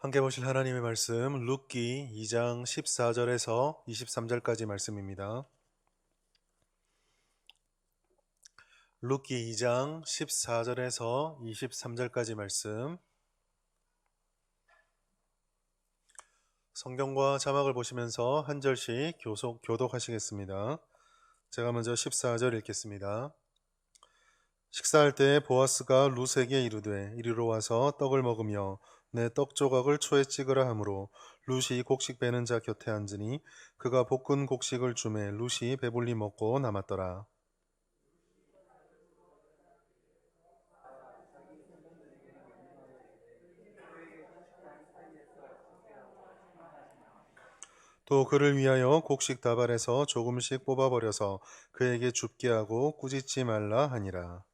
함께 보실 하나님의 말씀 룻기 2장 14절에서 23절까지 말씀입니다. 룻기 2장 14절에서 23절까지 말씀, 성경과 자막을 보시면서 한 절씩 교독하시겠습니다. 제가 먼저 14절 읽겠습니다. 식사할 때 보아스가 룻에게 이르되 이리로 와서 떡을 먹으며 내 떡 조각을 초에 찍으라 하므로 룻이 곡식 베는 자 곁에 앉으니 그가 볶은 곡식을 주매 룻이 배불리 먹고 남았더라. 또 그를 위하여 곡식 다발에서 조금씩 뽑아버려서 그에게 줍게 하고 꾸짖지 말라 하니라.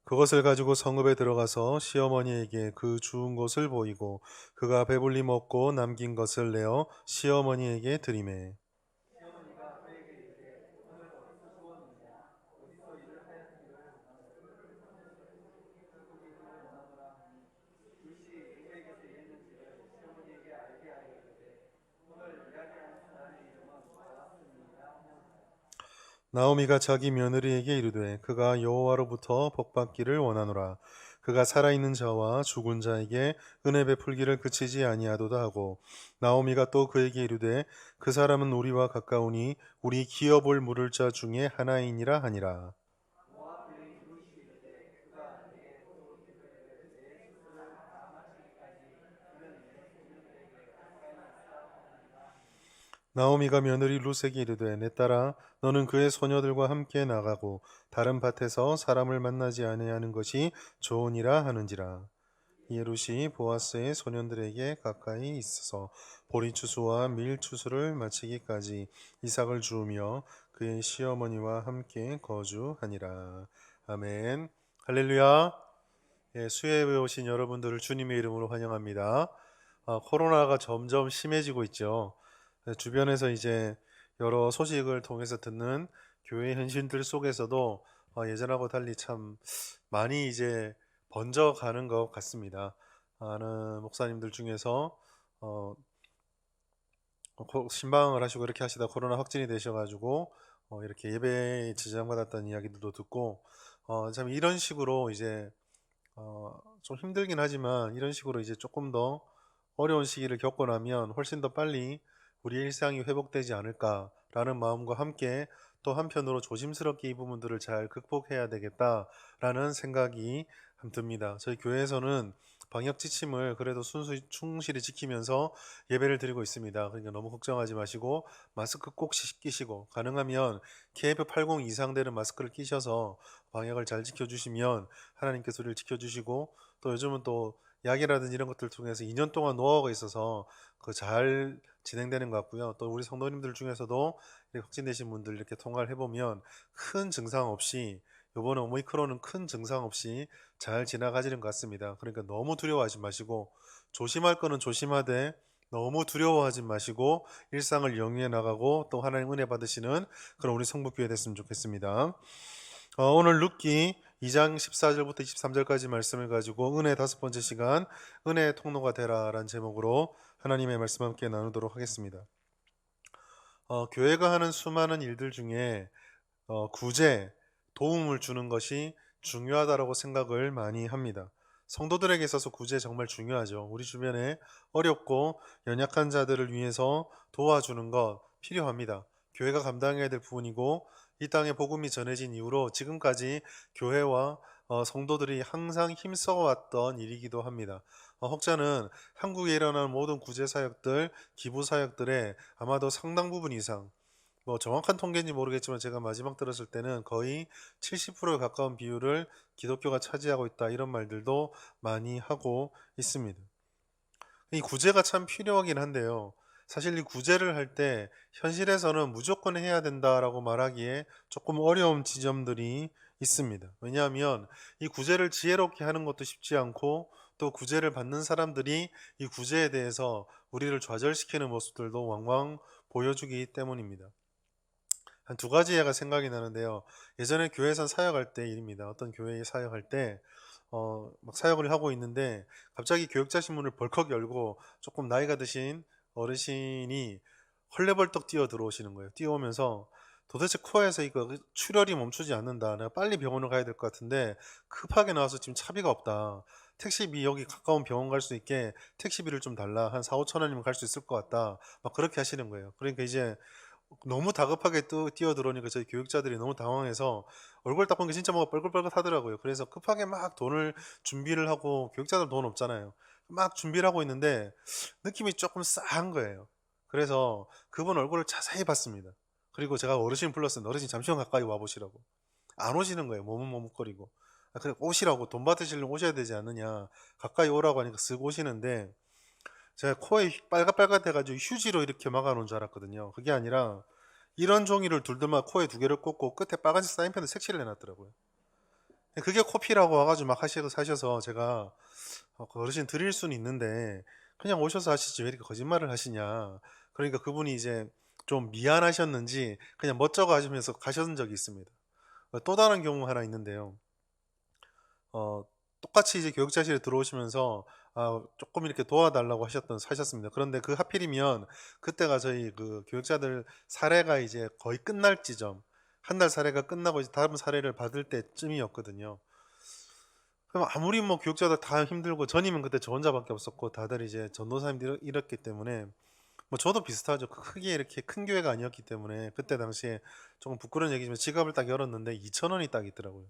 그것을 가지고 성읍에 들어가서 시어머니에게 그 주운 것을 보이고 그가 배불리 먹고 남긴 것을 내어 시어머니에게 드리매 나오미가 자기 며느리에게 이르되 그가 여호와로부터 복받기를 원하노라. 그가 살아있는 자와 죽은 자에게 은혜 베풀기를 그치지 아니하도다 하고 나오미가 또 그에게 이르되 그 사람은 우리와 가까우니 우리 기업을 물을 자 중에 하나이니라 하니라. 나오미가 며느리 룻에게 이르되 내 딸아 너는 그의 소녀들과 함께 나가고 다른 밭에서 사람을 만나지 아니하는 것이 좋으니라 하는지라. 이에 룻이 보아스의 소년들에게 가까이 있어서 보리추수와 밀추수를 마치기까지 이삭을 주우며 그의 시어머니와 함께 거주하니라. 아멘. 할렐루야. 예, 수요예에 오신 여러분들을 주님의 이름으로 환영합니다. 코로나가 점점 심해지고 있죠. 주변에서 이제 여러 소식을 통해서 듣는 교회 현실들 속에서도 예전하고 달리 참 많이 이제 번져가는 것 같습니다. 아는 목사님들 중에서 신방을 하시고 이렇게 하시다 코로나 확진이 되셔가지고 이렇게 예배에 지장받았다는 이야기들도 듣고 참 이런 식으로 이제 좀 힘들긴 하지만 이런 식으로 이제 조금 더 어려운 시기를 겪고 나면 훨씬 더 빨리 우리 일상이 회복되지 않을까라는 마음과 함께 또 한편으로 조심스럽게 이 부분들을 잘 극복해야 되겠다라는 생각이 듭니다. 저희 교회에서는 방역 지침을 그래도 충실히 지키면서 예배를 드리고 있습니다. 그러니까 너무 걱정하지 마시고 마스크 꼭 끼시고 가능하면 KF80 이상 되는 마스크를 끼셔서 방역을 잘 지켜주시면 하나님께서 우리를 지켜주시고 또 요즘은 또 약이라든지 이런 것들 통해서 2년 동안 노하우가 있어서 그 잘 진행되는 것 같고요. 또 우리 성도님들 중에서도 이렇게 확진되신 분들 이렇게 통화를 해보면 큰 증상 없이 이번에 오미크론은 큰 증상 없이 잘 지나가지는 것 같습니다. 그러니까 너무 두려워하지 마시고 조심할 거는 조심하되 너무 두려워하지 마시고 일상을 영위해 나가고 또 하나님 은혜 받으시는 그런 우리 성북교회 됐으면 좋겠습니다. 오늘 룻기 2장 14절부터 23절까지 말씀을 가지고 은혜 다섯 번째 시간 은혜의 통로가 되라라는 제목으로 하나님의 말씀 함께 나누도록 하겠습니다. 교회가 하는 수많은 일들 중에 구제, 도움을 주는 것이 중요하다고 생각을 많이 합니다. 성도들에게 있어서 구제 정말 중요하죠. 우리 주변에 어렵고 연약한 자들을 위해서 도와주는 것 필요합니다. 교회가 감당해야 될 부분이고 이 땅에 복음이 전해진 이후로 지금까지 교회와 성도들이 항상 힘써왔던 일이기도 합니다. 혹자는 한국에 일어나는 모든 구제사역들, 기부사역들의 아마도 상당 부분 이상 뭐 정확한 통계인지 모르겠지만 제가 마지막 들었을 때는 거의 70%에 가까운 비율을 기독교가 차지하고 있다 이런 말들도 많이 하고 있습니다. 이 구제가 참 필요하긴 한데요. 사실 이 구제를 할 때 현실에서는 무조건 해야 된다라고 말하기에 조금 어려운 지점들이 있습니다. 왜냐하면 이 구제를 지혜롭게 하는 것도 쉽지 않고 또 구제를 받는 사람들이 이 구제에 대해서 우리를 좌절시키는 모습들도 왕왕 보여주기 때문입니다. 한 두 가지 예가 생각이 나는데요. 예전에 교회에선 사역할 때 일입니다. 어떤 교회에 사역할 때 막 사역을 하고 있는데 갑자기 교육자 신문을 벌컥 열고 조금 나이가 드신 어르신이 헐레벌떡 뛰어 들어오시는 거예요. 뛰어오면서 도대체 코에서 이거 출혈이 멈추지 않는다. 내가 빨리 병원을 가야 될 것 같은데 급하게 나와서 지금 차비가 없다. 택시비 여기 가까운 병원 갈 수 있게 택시비를 좀 달라. 한 4, 5천 원이면 갈 수 있을 것 같다. 막 그렇게 하시는 거예요. 그러니까 이제 너무 다급하게 뛰어들어오니까 저희 교육자들이 너무 당황해서 얼굴 딱 보니까 진짜 뭐가 뻘글뻘글 하더라고요. 그래서 급하게 막 돈을 준비를 하고, 교육자들 돈 없잖아요. 막 준비를 하고 있는데 느낌이 조금 싸한 거예요. 그래서 그분 얼굴을 자세히 봤습니다. 그리고 제가 어르신 불렀어요. 어르신 잠시만 가까이 와보시라고. 안 오시는 거예요. 머뭇머뭇거리고. 그래 오시라고, 돈 받으시려면 오셔야 되지 않느냐, 가까이 오라고 하니까 쓱 오시는데 제가 코에 빨갛빨갛해가지고 휴지로 이렇게 막아놓은 줄 알았거든요. 그게 아니라 이런 종이를 둘둘만 코에 두 개를 꽂고 끝에 빨간색 사인펜을 색칠을 해놨더라고요. 그게 코피라고 와가지고 막 하셔서 제가 그 어르신 드릴 수는 있는데 그냥 오셔서 하시지 왜 이렇게 거짓말을 하시냐. 그러니까 그분이 이제 좀 미안하셨는지 그냥 멋쩍어 하시면서 가셨던 적이 있습니다. 또 다른 경우 하나 있는데요. 어, 똑같이 이제 교육자실에 들어오시면서 조금 이렇게 도와달라고 하셨습니다. 그런데 그 하필이면 그때가 저희 그 교육자들 사례가 이제 거의 끝날 지점, 한 달 사례가 끝나고 이제 다음 사례를 받을 때쯤이었거든요. 그럼 아무리 뭐 교육자들 다 힘들고, 전이면 그때 저 혼자밖에 없었고 다들 이제 전도사님들 이랬기 때문에, 뭐 저도 비슷하죠. 크게 이렇게 큰 교회가 아니었기 때문에 그때 당시에 조금 부끄러운 얘기지만 지갑을 딱 열었는데 2천 원이 딱 있더라고요.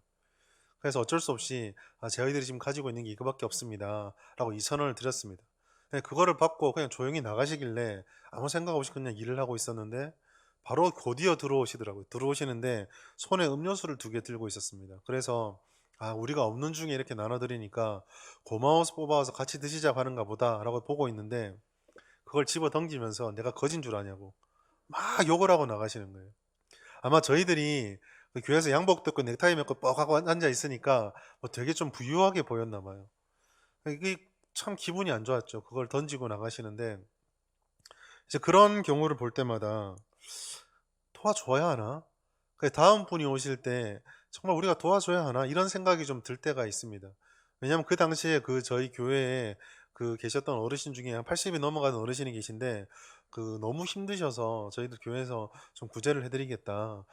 그래서 어쩔 수 없이 저희들이 지금 가지고 있는 게 이거밖에 없습니다 라고 2천 원을 드렸습니다. 그거를 받고 그냥 조용히 나가시길래 아무 생각 없이 그냥 일을 하고 있었는데 바로 곧이어 들어오시더라고요. 들어오시는데 손에 음료수를 두 개 들고 있었습니다. 그래서 우리가 없는 중에 이렇게 나눠드리니까 고마워서 뽑아와서 같이 드시자고 하는가 보다 라고 보고 있는데, 그걸 집어 던지면서 내가 거진 줄 아냐고 막 욕을 하고 나가시는 거예요. 아마 저희들이 그 교회에서 양복도 입고 넥타이 메고 뻑 하고 앉아 있으니까 뭐 되게 좀 부유하게 보였나 봐요. 이게 참 기분이 안 좋았죠. 그걸 던지고 나가시는데 이제 그런 경우를 볼 때마다 도와줘야 하나? 그 다음 분이 오실 때 정말 우리가 도와줘야 하나? 이런 생각이 좀 들 때가 있습니다. 왜냐하면 그 당시에 그 저희 교회에 그 계셨던 어르신 중에 한 80이 넘어가는 어르신이 계신데 그 너무 힘드셔서 저희들 교회에서 좀 구제를 해드리겠다.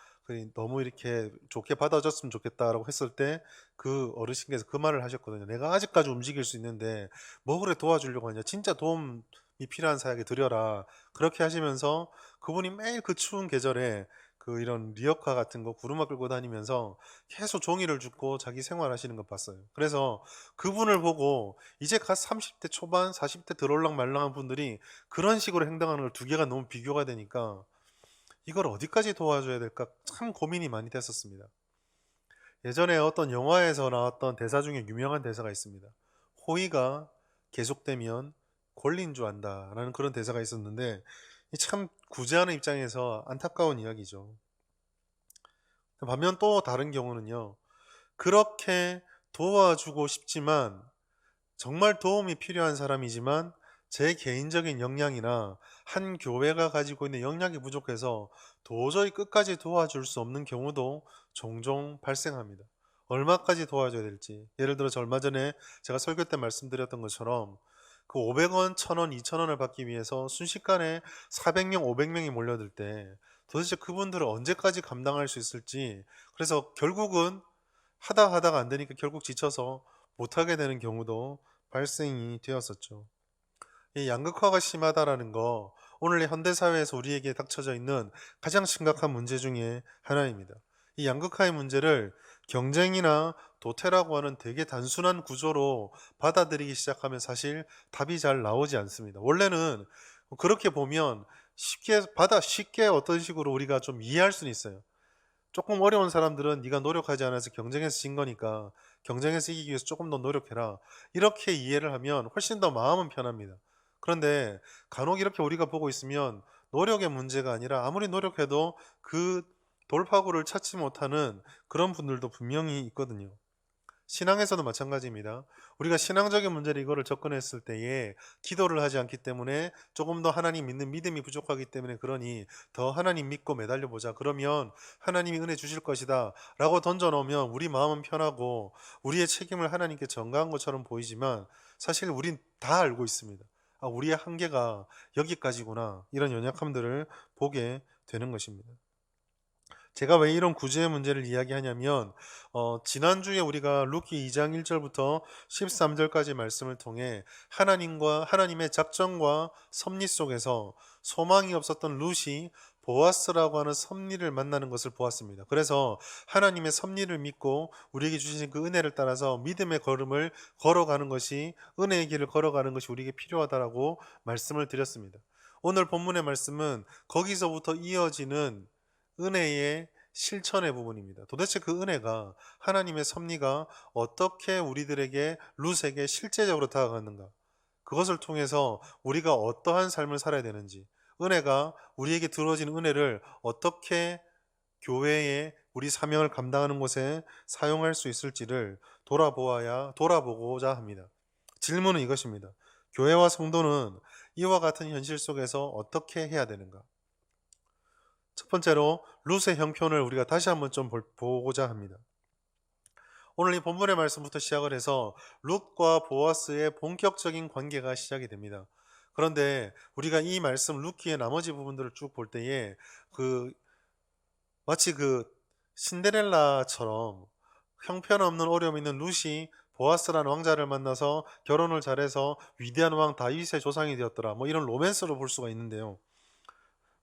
너무 이렇게 좋게 받아줬으면 좋겠다라고 했을 때 그 어르신께서 그 말을 하셨거든요. 내가 아직까지 움직일 수 있는데 뭐 그래 도와주려고 하냐. 진짜 도움이 필요한 사역에 드려라. 그렇게 하시면서 그분이 매일 그 추운 계절에 그 이런 리어카 같은 거 구루마 끌고 다니면서 계속 종이를 줍고 자기 생활하시는 거 봤어요. 그래서 그분을 보고 이제 갓 30대 초반, 40대 들어올랑 말랑한 분들이 그런 식으로 행동하는 걸 두 개가 너무 비교가 되니까 이걸 어디까지 도와줘야 될까 참 고민이 많이 됐었습니다. 예전에 어떤 영화에서 나왔던 대사 중에 유명한 대사가 있습니다. 호의가 계속되면 권리인 줄 안다라는 그런 대사가 있었는데, 참 구제하는 입장에서 안타까운 이야기죠. 반면 또 다른 경우는요. 그렇게 도와주고 싶지만, 정말 도움이 필요한 사람이지만 제 개인적인 역량이나 한 교회가 가지고 있는 역량이 부족해서 도저히 끝까지 도와줄 수 없는 경우도 종종 발생합니다. 얼마까지 도와줘야 될지. 예를 들어 얼마 전에 제가 설교 때 말씀드렸던 것처럼 그 500원, 1000원, 2000원을 받기 위해서 순식간에 400명, 500명이 몰려들 때 도대체 그분들을 언제까지 감당할 수 있을지, 그래서 결국은 하다가 안 되니까 결국 지쳐서 못하게 되는 경우도 발생이 되었었죠. 이 양극화가 심하다라는 거, 오늘 현대사회에서 우리에게 닥쳐져 있는 가장 심각한 문제 중에 하나입니다. 이 양극화의 문제를 경쟁이나 도태라고 하는 되게 단순한 구조로 받아들이기 시작하면 사실 답이 잘 나오지 않습니다. 원래는 그렇게 보면 쉽게 어떤 식으로 우리가 좀 이해할 수는 있어요. 조금 어려운 사람들은 네가 노력하지 않아서 경쟁에서 진 거니까 경쟁에서 이기기 위해서 조금 더 노력해라. 이렇게 이해를 하면 훨씬 더 마음은 편합니다. 그런데 간혹 이렇게 우리가 보고 있으면 노력의 문제가 아니라 아무리 노력해도 그 돌파구를 찾지 못하는 그런 분들도 분명히 있거든요. 신앙에서도 마찬가지입니다. 우리가 신앙적인 문제를 이거를 접근했을 때에 기도를 하지 않기 때문에 조금 더 하나님 믿는 믿음이 부족하기 때문에 그러니 더 하나님 믿고 매달려 보자. 그러면 하나님이 은혜 주실 것이다 라고 던져놓으면 우리 마음은 편하고 우리의 책임을 하나님께 전가한 것처럼 보이지만 사실 우린 다 알고 있습니다. 아, 우리의 한계가 여기까지구나, 이런 연약함들을 보게 되는 것입니다. 제가 왜 이런 구제의 문제를 이야기하냐면 지난주에 우리가 루키 2장 1절부터 13절까지 말씀을 통해 하나님의 작정과 섭리 속에서 소망이 없었던 룻이 보아스라고 하는 섭리를 만나는 것을 보았습니다. 그래서 하나님의 섭리를 믿고 우리에게 주신 그 은혜를 따라서 믿음의 걸음을 걸어가는 것이, 은혜의 길을 걸어가는 것이 우리에게 필요하다라고 말씀을 드렸습니다. 오늘 본문의 말씀은 거기서부터 이어지는 은혜의 실천의 부분입니다. 도대체 그 은혜가, 하나님의 섭리가 어떻게 우리들에게, 룻에게 실제적으로 다가갔는가, 그것을 통해서 우리가 어떠한 삶을 살아야 되는지, 은혜가, 우리에게 주어진 은혜를 어떻게 교회에 우리 사명을 감당하는 곳에 사용할 수 있을지를 돌아보고자 합니다. 질문은 이것입니다. 교회와 성도는 이와 같은 현실 속에서 어떻게 해야 되는가? 첫 번째로 룻의 형편을 우리가 다시 한번 좀 보고자 합니다. 오늘 이 본문의 말씀부터 시작을 해서 룻과 보아스의 본격적인 관계가 시작이 됩니다. 그런데 우리가 이 말씀 루키의 나머지 부분들을 쭉 볼 때에 마치 신데렐라처럼 형편없는 어려움 있는 룻이 보아스라는 왕자를 만나서 결혼을 잘해서 위대한 왕 다윗의 조상이 되었더라, 뭐 이런 로맨스로 볼 수가 있는데요.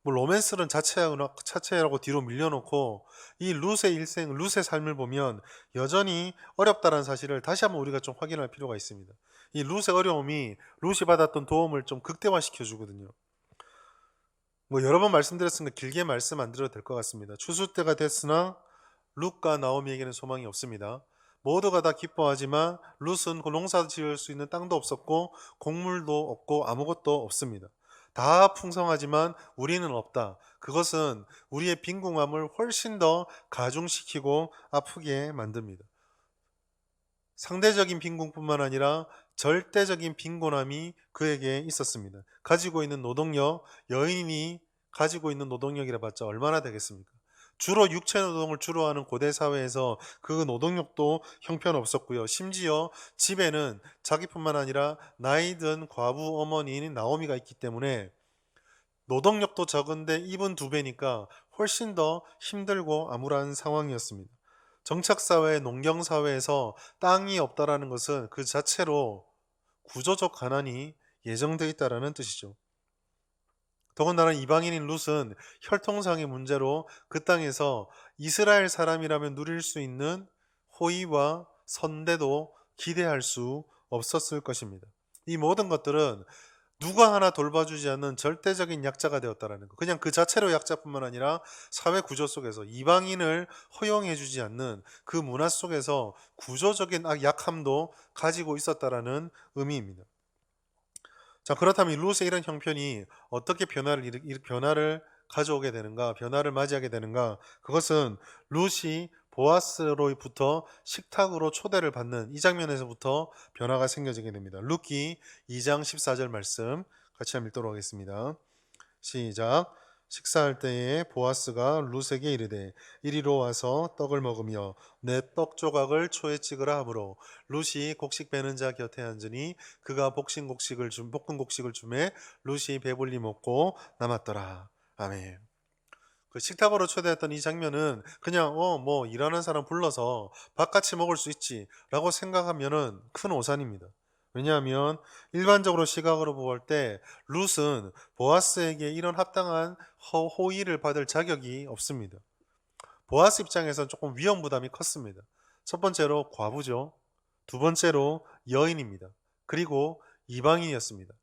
뭐 로맨스는 자체라고 뒤로 밀려놓고 이 룻의 일생, 룻의 삶을 보면 여전히 어렵다는 사실을 다시 한번 우리가 좀 확인할 필요가 있습니다. 이 룻의 어려움이 룻이 받았던 도움을 좀 극대화시켜 주거든요. 뭐 여러 번 말씀드렸으니까 길게 말씀 안 드려도 될 것 같습니다. 추수 때가 됐으나 룻과 나오미에게는 소망이 없습니다. 모두가 다 기뻐하지만 룻은 농사 지을 수 있는 땅도 없었고 곡물도 없고 아무것도 없습니다. 다 풍성하지만 우리는 없다. 그것은 우리의 빈궁함을 훨씬 더 가중시키고 아프게 만듭니다. 상대적인 빈곤뿐만 아니라 절대적인 빈곤함이 그에게 있었습니다. 가지고 있는 노동력, 여인이 가지고 있는 노동력이라 봤자 얼마나 되겠습니까? 주로 육체 노동을 주로 하는 고대 사회에서 그 노동력도 형편없었고요. 심지어 집에는 자기뿐만 아니라 나이 든 과부 어머니인 나오미가 있기 때문에 노동력도 적은데 입은 2배니까 훨씬 더 힘들고 암울한 상황이었습니다. 정착사회, 농경사회에서 땅이 없다라는 것은 그 자체로 구조적 가난이 예정되어 있다는 뜻이죠. 더군다나 이방인인 룻은 혈통상의 문제로 그 땅에서 이스라엘 사람이라면 누릴 수 있는 호의와 선대도 기대할 수 없었을 것입니다. 이 모든 것들은 누가 하나 돌봐주지 않는 절대적인 약자가 되었다라는 것. 그냥 그 자체로 약자뿐만 아니라 사회 구조 속에서 이방인을 허용해주지 않는 그 문화 속에서 구조적인 약함도 가지고 있었다라는 의미입니다. 자, 그렇다면 룻의 이런 형편이 어떻게 변화를 가져오게 되는가, 변화를 맞이하게 되는가? 그것은 룻이 보아스로부터 식탁으로 초대를 받는 이 장면에서부터 변화가 생겨지게 됩니다. 루키 2장 14절 말씀 같이 한번 읽도록 하겠습니다. 시작. 식사할 때에 보아스가 룻에게 이르되 이리로 와서 떡을 먹으며 내 떡 조각을 초에 찍으라 하므로 룻이 곡식 베는 자 곁에 앉으니 그가 볶은 곡식을 주매 룻이 배불리 먹고 남았더라. 아멘. 그 식탁으로 초대했던 이 장면은 그냥 뭐 일하는 사람 불러서 밥 같이 먹을 수 있지 라고 생각하면은 큰 오산입니다. 왜냐하면 일반적으로 시각으로 볼 때 룻은 보아스에게 이런 합당한 호의를 받을 자격이 없습니다. 보아스 입장에서는 조금 위험 부담이 컸습니다. 첫 번째로 과부죠. 두 번째로 여인입니다. 그리고 이방인이었습니다.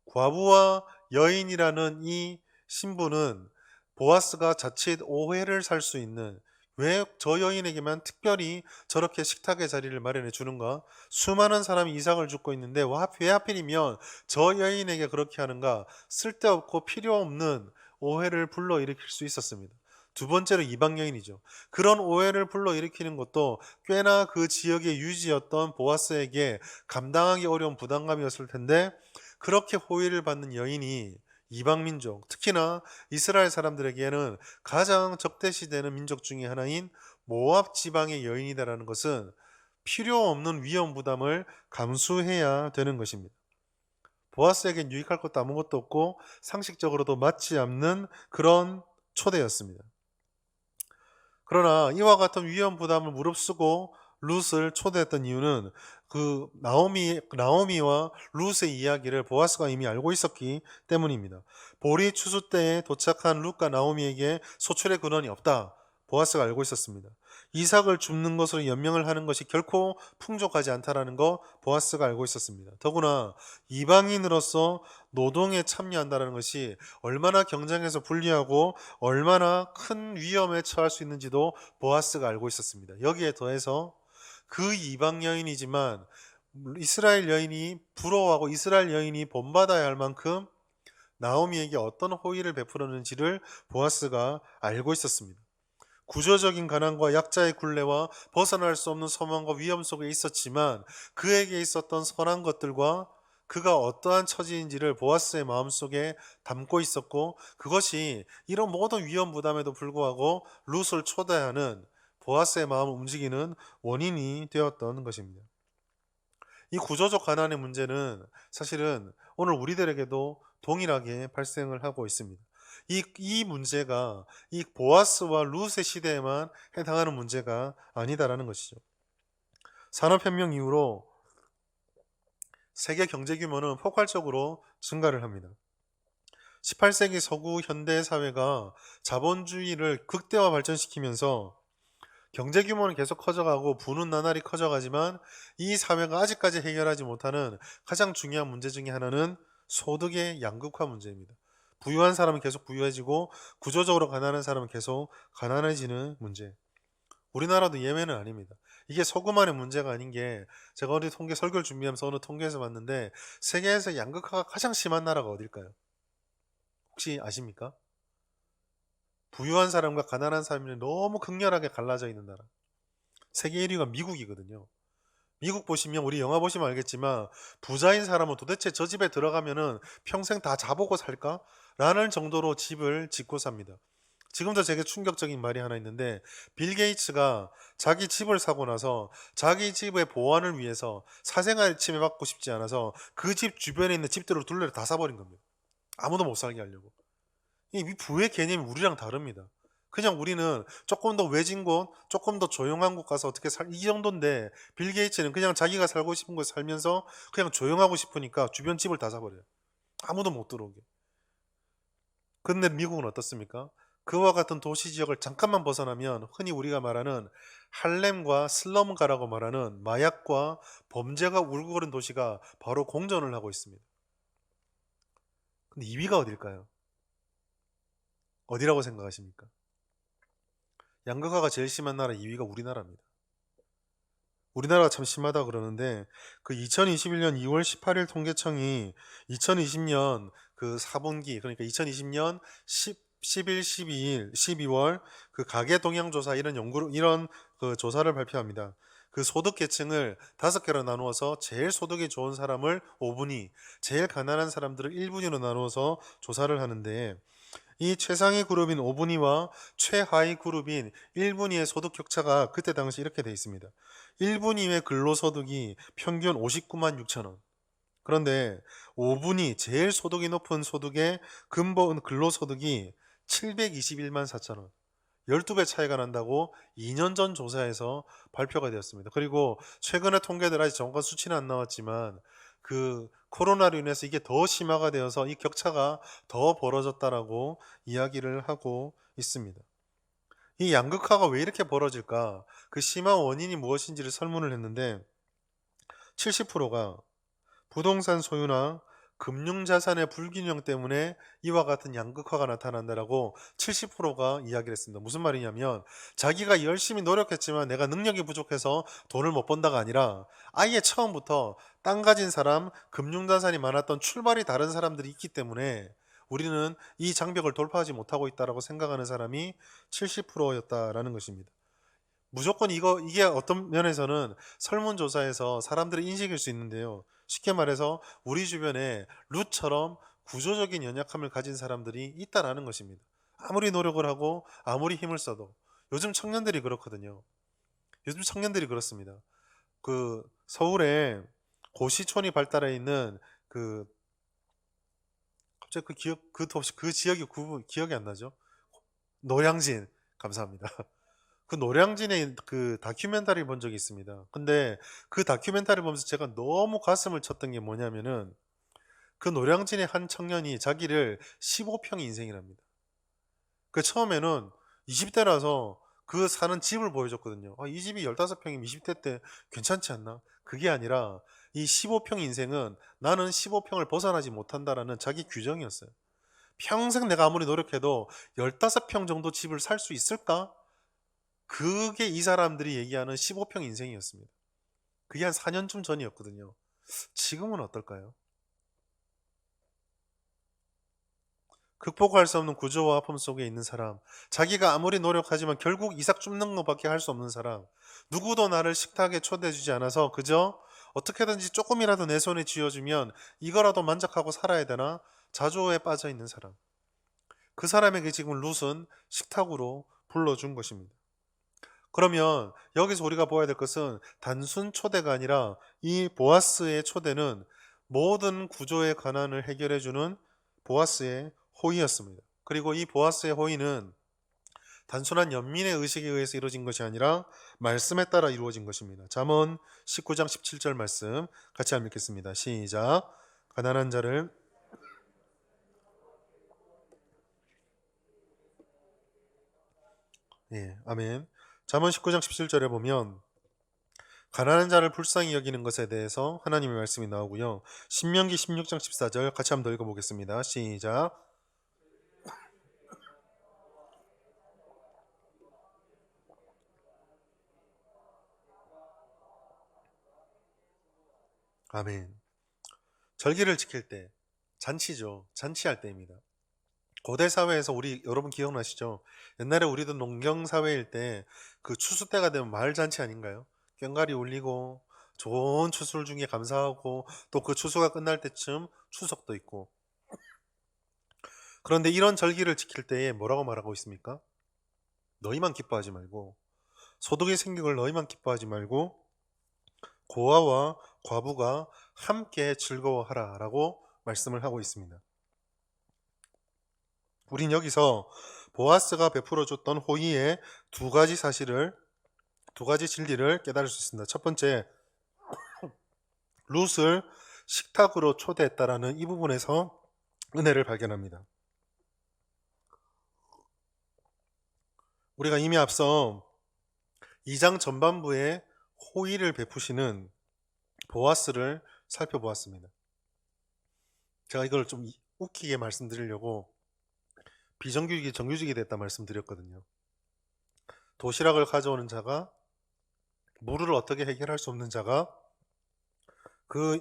과부와 여인이라는 이 신분은 보아스가 자칫 오해를 살 수 있는, 왜 저 여인에게만 특별히 저렇게 식탁의 자리를 마련해 주는가? 수많은 사람이 이삭을 죽고 있는데 왜 하필이면 저 여인에게 그렇게 하는가? 쓸데없고 필요 없는 오해를 불러일으킬 수 있었습니다. 두 번째로 이방 여인이죠. 그런 오해를 불러일으키는 것도 꽤나 그 지역의 유지였던 보아스에게 감당하기 어려운 부담감이었을 텐데, 그렇게 호의를 받는 여인이 이방 민족, 특히나 이스라엘 사람들에게는 가장 적대시되는 민족 중에 하나인 모압 지방의 여인이다라는 것은 필요 없는 위험 부담을 감수해야 되는 것입니다. 보아스에겐 유익할 것도 아무것도 없고 상식적으로도 맞지 않는 그런 초대였습니다. 그러나 이와 같은 위험 부담을 무릅쓰고 룻을 초대했던 이유는 그 나오미와 룻의 이야기를 보아스가 이미 알고 있었기 때문입니다. 보리 추수 때에 도착한 룻과 나오미에게 소출의 근원이 없다. 보아스가 알고 있었습니다. 이삭을 줍는 것으로 연명을 하는 것이 결코 풍족하지 않다라는 거 보아스가 알고 있었습니다. 더구나 이방인으로서 노동에 참여한다는 것이 얼마나 경쟁에서 불리하고 얼마나 큰 위험에 처할 수 있는지도 보아스가 알고 있었습니다. 여기에 더해서 그 이방 여인이지만 이스라엘 여인이 부러워하고 이스라엘 여인이 본받아야 할 만큼 나오미에게 어떤 호의를 베풀었는지를 보아스가 알고 있었습니다. 구조적인 가난과 약자의 굴레와 벗어날 수 없는 소망과 위험 속에 있었지만 그에게 있었던 선한 것들과 그가 어떠한 처지인지를 보아스의 마음속에 담고 있었고, 그것이 이런 모든 위험 부담에도 불구하고 룻을 초대하는 보아스의 마음을 움직이는 원인이 되었던 것입니다. 이 구조적 가난의 문제는 사실은 오늘 우리들에게도 동일하게 발생을 하고 있습니다. 이 문제가 이 보아스와 룻의 시대에만 해당하는 문제가 아니다라는 것이죠. 산업혁명 이후로 세계 경제 규모는 폭발적으로 증가를 합니다. 18세기 서구 현대 사회가 자본주의를 극대화 발전시키면서 경제 규모는 계속 커져가고 부는 나날이 커져가지만 이 사회가 아직까지 해결하지 못하는 가장 중요한 문제 중에 하나는 소득의 양극화 문제입니다. 부유한 사람은 계속 부유해지고 구조적으로 가난한 사람은 계속 가난해지는 문제. 우리나라도 예외는 아닙니다. 이게 소그만의 문제가 아닌 게, 제가 어디 통계 설교를 준비하면서 어느 통계에서 봤는데 세계에서 양극화가 가장 심한 나라가 어딜까요? 혹시 아십니까? 부유한 사람과 가난한 사람이 너무 극렬하게 갈라져 있는 나라. 세계 1위가 미국이거든요. 미국 보시면, 우리 영화 보시면 알겠지만 부자인 사람은 도대체 저 집에 들어가면은 평생 다 자보고 살까? 라는 정도로 집을 짓고 삽니다. 지금도 되게 충격적인 말이 하나 있는데, 빌 게이츠가 자기 집을 사고 나서 자기 집의 보안을 위해서 사생활 침해받고 싶지 않아서 그 집 주변에 있는 집들을 둘레로 다 사버린 겁니다. 아무도 못 살게 하려고. 이 부의 개념이 우리랑 다릅니다. 그냥 우리는 조금 더 외진 곳, 조금 더 조용한 곳 가서 어떻게 이 정도인데, 빌 게이츠는 그냥 자기가 살고 싶은 곳에 살면서 그냥 조용하고 싶으니까 주변 집을 다 사버려요. 아무도 못 들어오게. 근데 미국은 어떻습니까? 그와 같은 도시 지역을 잠깐만 벗어나면 흔히 우리가 말하는 할렘과 슬럼가라고 말하는 마약과 범죄가 울고 그른 도시가 바로 공존을 하고 있습니다. 근데 2위가 어딜까요? 어디라고 생각하십니까? 양극화가 제일 심한 나라 2위가 우리나라입니다. 우리나라가 참 심하다 그러는데, 그 2021년 2월 18일 통계청이 2020년 그 4분기, 그러니까 2020년 11, 12일, 12월 그 가계 동향 조사, 이런 그 조사를 발표합니다. 그 소득 계층을 5개로 나누어서 제일 소득이 좋은 사람을 5분위, 제일 가난한 사람들을 1분위로 나누어서 조사를 하는데, 이 최상위 그룹인 5분위와 최하위 그룹인 1분위의 소득 격차가 그때 당시 이렇게 돼 있습니다. 1분위의 근로소득이 평균 59만 6천 원. 그런데 5분위 제일 소득이 높은 소득의 근본 근로소득이 721만 4천 원. 12배 차이가 난다고 2년 전 조사에서 발표가 되었습니다. 그리고 최근의 통계들, 아직 정확한 수치는 안 나왔지만 그 코로나로 인해서 이게 더 심화가 되어서 이 격차가 더 벌어졌다라고 이야기를 하고 있습니다. 이 양극화가 왜 이렇게 벌어질까? 그 심한 원인이 무엇인지를 설문을 했는데 70%가 부동산 소유나 금융자산의 불균형 때문에 이와 같은 양극화가 나타난다라고 70%가 이야기를 했습니다. 무슨 말이냐면, 자기가 열심히 노력했지만 내가 능력이 부족해서 돈을 못 번다가 아니라 아예 처음부터 땅 가진 사람, 금융자산이 많았던 출발이 다른 사람들이 있기 때문에 우리는 이 장벽을 돌파하지 못하고 있다라고 생각하는 사람이 70%였다라는 것입니다. 무조건 이게 어떤 면에서는 설문조사에서 사람들의 인식일 수 있는데요. 쉽게 말해서 우리 주변에 룻처럼 구조적인 연약함을 가진 사람들이 있다라는 것입니다. 아무리 노력을 하고 아무리 힘을 써도 요즘 청년들이 그렇거든요. 요즘 청년들이 그렇습니다. 그 서울에 고시촌이 발달해 있는 그 갑자기 그 지역이 기억이 안 나죠? 노량진. 감사합니다. 그 노량진의 그 다큐멘터리를 본 적이 있습니다. 근데 그 다큐멘터리를 보면서 제가 너무 가슴을 쳤던 게 뭐냐면은 그 노량진의 한 청년이 자기를 15평 인생이랍니다. 그 처음에는 20대라서 그 사는 집을 보여줬거든요. 이 집이 15평이면 20대 때 괜찮지 않나? 그게 아니라 이 15평 인생은 나는 15평을 벗어나지 못한다라는 자기 규정이었어요. 평생 내가 아무리 노력해도 15평 정도 집을 살 수 있을까? 그게 이 사람들이 얘기하는 15평 인생이었습니다. 그게 한 4년쯤 전이었거든요. 지금은 어떨까요? 극복할 수 없는 구조와 아픔 속에 있는 사람, 자기가 아무리 노력하지만 결국 이삭 줍는 것밖에 할 수 없는 사람, 누구도 나를 식탁에 초대해주지 않아서 그저 어떻게든지 조금이라도 내 손에 쥐어주면 이거라도 만족하고 살아야 되나 자조에 빠져 있는 사람. 그 사람에게 지금 룻은 식탁으로 불러준 것입니다. 그러면 여기서 우리가 보아야 될 것은 단순 초대가 아니라 이 보아스의 초대는 모든 구조의 가난을 해결해주는 보아스의 호의였습니다. 그리고 이 보아스의 호의는 단순한 연민의 의식에 의해서 이루어진 것이 아니라 말씀에 따라 이루어진 것입니다. 잠언 19장 17절 말씀 같이 한번 읽겠습니다. 시작. 가난한 자를 아멘. 잠언 19장 17절에 보면 가난한 자를 불쌍히 여기는 것에 대해서 하나님의 말씀이 나오고요. 신명기 16장 14절 같이 한번 더 읽어보겠습니다. 시작. 아멘. 절기를 지킬 때, 잔치죠. 잔치할 때입니다. 고대 사회에서 여러분 기억나시죠? 옛날에 우리도 농경 사회일 때 그 추수 때가 되면 마을 잔치 아닌가요? 꽹과리 울리고 좋은 추수를 중에 감사하고 또 그 추수가 끝날 때쯤 추석도 있고. 그런데 이런 절기를 지킬 때에 뭐라고 말하고 있습니까? 너희만 기뻐하지 말고 소득이 생긴 걸 너희만 기뻐하지 말고 고아와 과부가 함께 즐거워하라 라고 말씀을 하고 있습니다. 우린 여기서 보아스가 베풀어 줬던 호의의 두 가지 진리를 깨달을 수 있습니다. 첫 번째, 룻을 식탁으로 초대했다라는 이 부분에서 은혜를 발견합니다. 우리가 이미 앞서 2장 전반부에 호의를 베푸시는 보아스를 살펴보았습니다. 제가 이걸 좀 웃기게 말씀드리려고 비정규직이 정규직이 됐다 말씀드렸거든요. 도시락을 가져오는 자가 물을 어떻게 해결할 수 없는 자가 그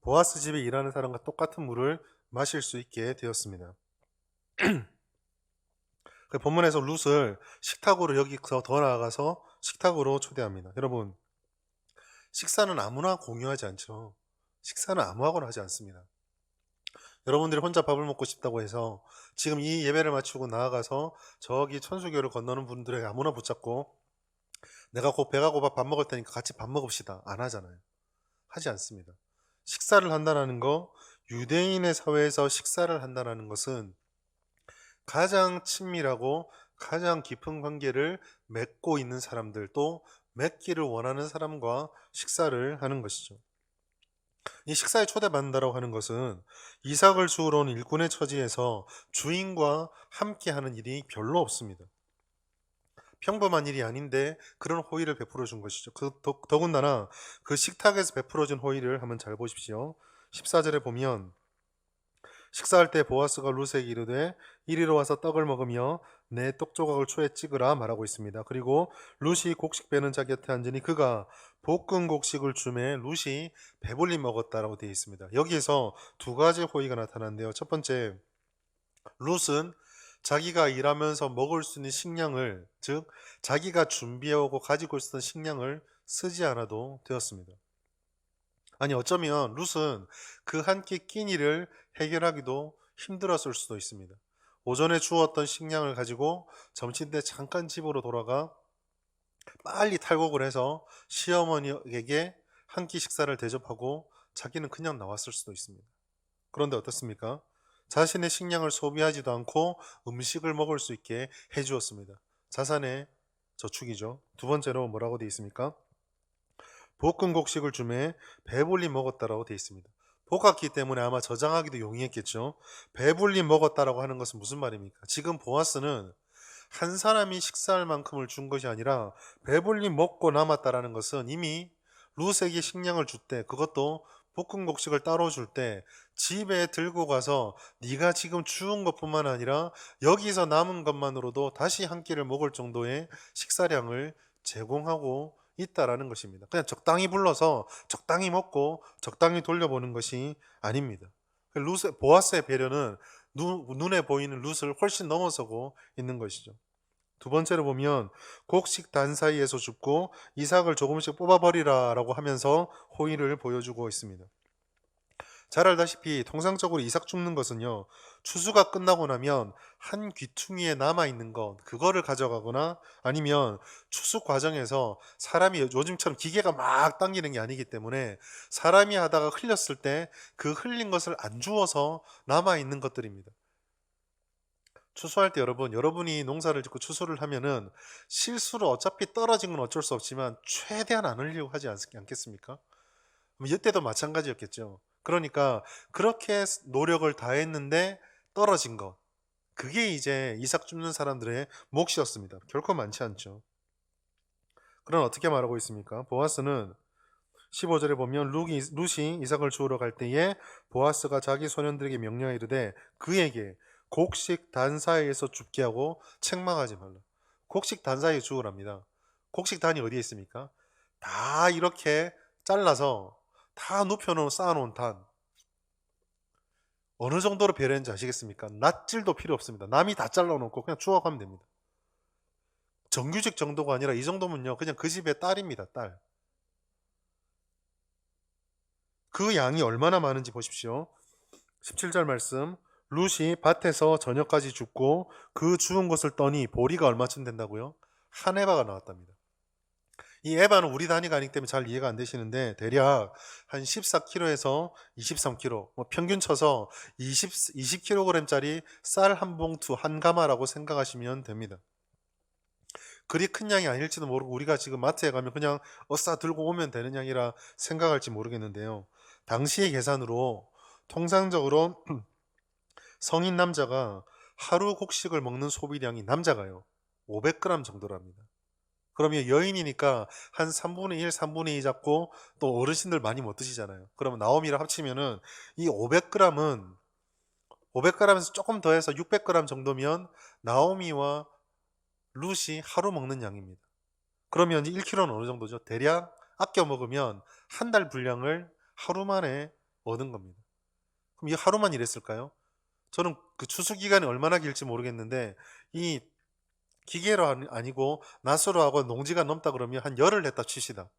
보아스 집에 일하는 사람과 똑같은 물을 마실 수 있게 되었습니다. 그 본문에서 룻을 식탁으로 여기서 더 나아가서 식탁으로 초대합니다. 여러분, 식사는 아무나 공유하지 않죠. 식사는 아무하고나 하지 않습니다. 여러분들이 혼자 밥을 먹고 싶다고 해서 지금 이 예배를 마치고 나아가서 저기 천수교를 건너는 분들에게 아무나 붙잡고 내가 곧 배가 고파 밥 먹을 테니까 같이 밥 먹읍시다. 안 하잖아요. 하지 않습니다. 식사를 한다는 거, 유대인의 사회에서 식사를 한다는 것은 가장 친밀하고 가장 깊은 관계를 맺고 있는 사람들, 또 맺기를 원하는 사람과 식사를 하는 것이죠. 이 식사에 초대받는다고 하는 것은 이삭을 주우러 온 일꾼의 처지에서 주인과 함께 하는 일이 별로 없습니다. 평범한 일이 아닌데 그런 호의를 베풀어 준 것이죠. 더군다나 그 식탁에서 베풀어 준 호의를 한번 잘 보십시오. 14절에 보면 식사할 때 보아스가 룻에게 이르되 이리로 와서 떡을 먹으며 내 떡조각을 초에 찍으라 말하고 있습니다. 그리고 룻이 곡식 빼는 자 곁에 앉으니 그가 볶은 곡식을 주매 룻이 배불리 먹었다라고 되어 있습니다. 여기에서 두 가지 호의가 나타나는데요. 첫 번째, 룻은 자기가 일하면서 먹을 수 있는 식량을, 즉 자기가 준비해오고 가지고 있었던 식량을 쓰지 않아도 되었습니다. 아니 어쩌면 룻은 그 한 끼 끼니를 해결하기도 힘들었을 수도 있습니다. 오전에 주었던 식량을 가지고 점심 때 잠깐 집으로 돌아가 빨리 탈곡을 해서 시어머니에게 한 끼 식사를 대접하고 자기는 그냥 나왔을 수도 있습니다. 그런데 어떻습니까? 자신의 식량을 소비하지도 않고 음식을 먹을 수 있게 해주었습니다. 자산의 저축이죠. 두 번째로 뭐라고 되어 있습니까? 볶은 곡식을 주매 배불리 먹었다라고 되어 있습니다. 볶았기 때문에 아마 저장하기도 용이했겠죠. 배불리 먹었다라고 하는 것은 무슨 말입니까? 지금 보아스는 한 사람이 식사할 만큼을 준 것이 아니라 배불리 먹고 남았다라는 것은 이미 룻에게 식량을 줄 때, 그것도 볶은 곡식을 따로 줄 때 집에 들고 가서 네가 지금 주운 것뿐만 아니라 여기서 남은 것만으로도 다시 한 끼를 먹을 정도의 식사량을 제공하고 있다라는 것입니다. 그냥 적당히 불러서 적당히 먹고 적당히 돌려보는 것이 아닙니다. 보아스의 배려는 눈에 보이는 룻을 훨씬 넘어서고 있는 것이죠. 두 번째로 보면 곡식 단 사이에서 줍고 이삭을 조금씩 뽑아버리라 라고 하면서 호의를 보여주고 있습니다. 잘 알다시피 통상적으로 이삭 줍는 것은요, 추수가 끝나고 나면 한 귀퉁이에 남아있는 것, 그거를 가져가거나 아니면 추수 과정에서 사람이 요즘처럼 기계가 막 당기는 게 아니기 때문에 사람이 하다가 흘렸을 때 그 흘린 것을 안 주워서 남아있는 것들입니다. 추수할 때 여러분이 농사를 짓고 추수를 하면은 실수로 어차피 떨어진 건 어쩔 수 없지만 최대한 안 흘리려고 하지 않겠습니까? 이때도 마찬가지였겠죠. 그러니까 그렇게 노력을 다했는데 떨어진 것. 그게 이제 이삭 줍는 사람들의 몫이었습니다. 결코 많지 않죠. 그럼 어떻게 말하고 있습니까? 보아스는 15절에 보면 룻이 이삭을 주우러 갈 때에 보아스가 자기 소년들에게 명령하 이르되 그에게 곡식 단사이에서 줍게 하고 책망하지 말라. 곡식 단사이에 주우랍니다. 곡식 단이 어디에 있습니까? 다 이렇게 잘라서 다 눕혀놓은 쌓아놓은 단. 어느 정도로 배려했는지 아시겠습니까? 낫질도 필요 없습니다. 남이 다 잘라놓고 그냥 주워가면 됩니다. 정규직 정도가 아니라 이 정도면요 그냥 그 집의 딸입니다. 딸. 그 양이 얼마나 많은지 보십시오. 17절 말씀. 룻이 밭에서 저녁까지 죽고 그 죽은 것을 떠니 보리가 얼마쯤 된다고요? 한 에바가 나왔답니다. 이 에바는 우리 단위가 아니기 때문에 잘 이해가 안 되시는데 대략 한 14kg에서 23kg, 평균 쳐서 20kg짜리 쌀 한 봉투 한 가마라고 생각하시면 됩니다. 그리 큰 양이 아닐지도 모르고 우리가 지금 마트에 가면 그냥 어싸 들고 오면 되는 양이라 생각할지 모르겠는데요. 당시의 계산으로 통상적으로 성인 남자가 하루 곡식을 먹는 소비량이 남자가요 500g 정도랍니다. 그러면 여인이니까 한 3분의 1, 3분의 2 잡고 또 어르신들 많이 못 드시잖아요. 그러면 나오미랑 합치면은 이 500g은 500g에서 조금 더해서 600g 정도면 나오미와 룻이 하루 먹는 양입니다. 그러면 1kg는 어느 정도죠? 대략 아껴 먹으면 한 달 분량을 하루 만에 얻은 겁니다. 그럼 이 하루만 일했을까요? 저는 그 추수 기간이 얼마나 길지 모르겠는데 이 기계로 아니고 낫으로 하고 농지가 넘다 그러면 한 열흘 했다 치시다.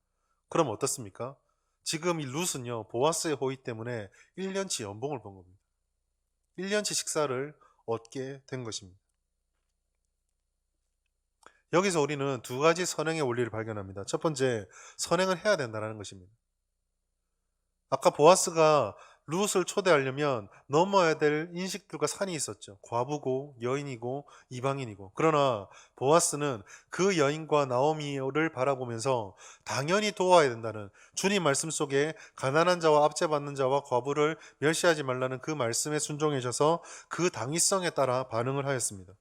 그럼 어떻습니까? 지금 이 룻은요 보아스의 호의 때문에 1년치 연봉을 번 겁니다. 1년치 식사를 얻게 된 것입니다. 여기서 우리는 두 가지 선행의 원리를 발견합니다. 첫 번째, 선행을 해야 된다는 것입니다. 아까 보아스가 룻을 초대하려면 넘어야 될 인식들과 산이 있었죠. 과부고 여인이고 이방인이고. 그러나 보아스는 그 여인과 나오미를 바라보면서 당연히 도와야 된다는 주님 말씀 속에 가난한 자와 압제받는 자와 과부를 멸시하지 말라는 그 말씀에 순종하셔서 그 당위성에 따라 반응을 하였습니다.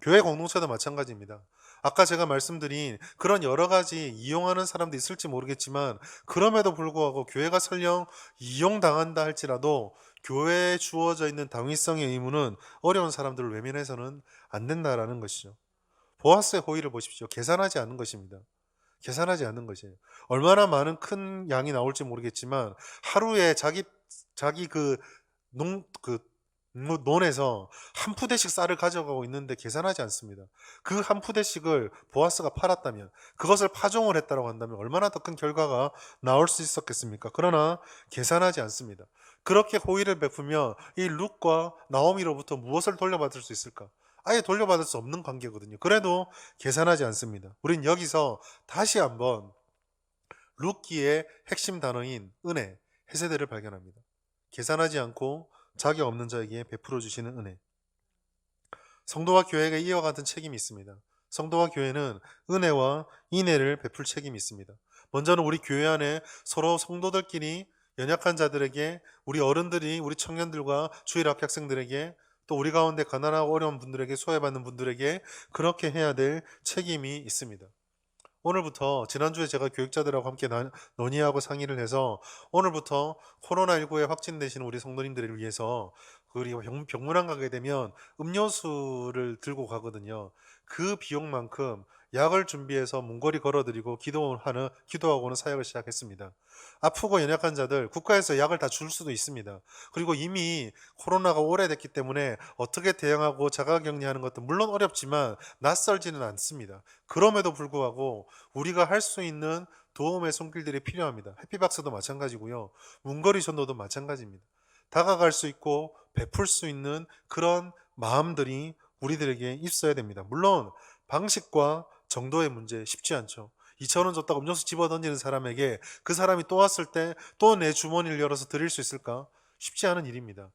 교회 공동체도 마찬가지입니다. 아까 제가 말씀드린 그런 여러 가지 이용하는 사람도 있을지 모르겠지만 그럼에도 불구하고 교회가 설령 이용당한다 할지라도 교회에 주어져 있는 당위성의 의무는 어려운 사람들을 외면해서는 안 된다라는 것이죠. 보아스의 호의를 보십시오. 계산하지 않는 것입니다. 계산하지 않는 것이에요. 얼마나 많은 큰 양이 나올지 모르겠지만 하루에 자기 그 논에서 한 푸대씩 쌀을 가져가고 있는데 계산하지 않습니다. 그 한 푸대씩을 보아스가 팔았다면, 그것을 파종을 했다고 한다면 얼마나 더 큰 결과가 나올 수 있었겠습니까? 그러나 계산하지 않습니다. 그렇게 호의를 베푸며 이 룻과 나오미로부터 무엇을 돌려받을 수 있을까? 아예 돌려받을 수 없는 관계거든요. 그래도 계산하지 않습니다. 우린 여기서 다시 한번 룻기의 핵심 단어인 은혜, 헤세드를 발견합니다. 계산하지 않고 자격 없는 자에게 베풀어 주시는 은혜. 성도와 교회에게 이와 같은 책임이 있습니다. 성도와 교회는 은혜와 인애를 베풀 책임이 있습니다. 먼저는 우리 교회 안에 서로 성도들끼리 연약한 자들에게, 우리 어른들이 우리 청년들과 주일 학생들에게, 또 우리 가운데 가난하고 어려운 분들에게, 소외받는 분들에게 그렇게 해야 될 책임이 있습니다. 오늘부터, 지난주에 제가 교육자들하고 함께 논의하고 상의를 해서 오늘부터 코로나19에 확진되신 우리 성도님들을 위해서, 그리고 병문안 가게 되면 음료수를 들고 가거든요. 그 비용만큼 약을 준비해서 문거리 걸어드리고 기도하고는 사역을 시작했습니다. 아프고 연약한 자들, 국가에서 약을 다 줄 수도 있습니다. 그리고 이미 코로나가 오래됐기 때문에 어떻게 대응하고 자가격리하는 것도 물론 어렵지만 낯설지는 않습니다. 그럼에도 불구하고 우리가 할 수 있는 도움의 손길들이 필요합니다. 해피박스도 마찬가지고요. 문거리 전도도 마찬가지입니다. 다가갈 수 있고 베풀 수 있는 그런 마음들이 우리들에게 있어야 됩니다. 물론 방식과 정도의 문제 쉽지 않죠. 2,000원 줬다가 음료수 집어 던지는 사람에게 그 사람이 또 왔을 때 또 내 주머니를 열어서 드릴 수 있을까? 쉽지 않은 일입니다.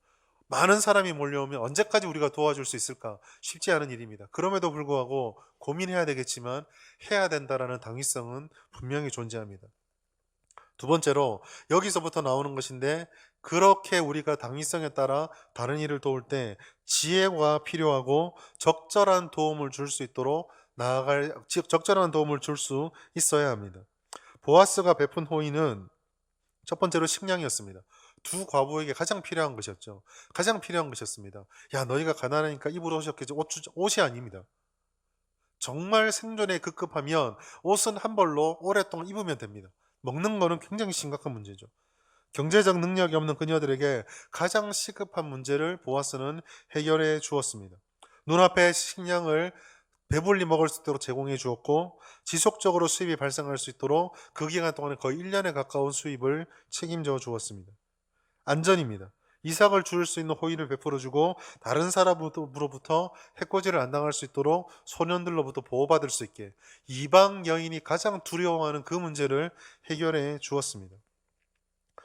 많은 사람이 몰려오면 언제까지 우리가 도와줄 수 있을까? 쉽지 않은 일입니다. 그럼에도 불구하고 고민해야 되겠지만 해야 된다라는 당위성은 분명히 존재합니다. 두 번째로, 여기서부터 나오는 것인데, 그렇게 우리가 당위성에 따라 다른 일을 도울 때 지혜가 필요하고 적절한 도움을 줄 수 있도록 적절한 도움을 줄 수 있어야 합니다. 보아스가 베푼 호의는 첫 번째로 식량이었습니다. 두 과부에게 가장 필요한 것이었죠. 가장 필요한 것이었습니다. 야, 너희가 가난하니까 입으로 옷이었겠지. 옷이 아닙니다. 정말 생존에 급급하면 옷은 한 벌로 오랫동안 입으면 됩니다. 먹는 거는 굉장히 심각한 문제죠. 경제적 능력이 없는 그녀들에게 가장 시급한 문제를 보아스는 해결해 주었습니다. 눈앞에 식량을 배불리 먹을 수 있도록 제공해 주었고, 지속적으로 수입이 발생할 수 있도록 그 기간 동안에 거의 1년에 가까운 수입을 책임져 주었습니다. 안전입니다. 이삭을 줄 수 있는 호의를 베풀어 주고, 다른 사람으로부터 해코지를 안 당할 수 있도록 소년들로부터 보호받을 수 있게, 이방 여인이 가장 두려워하는 그 문제를 해결해 주었습니다.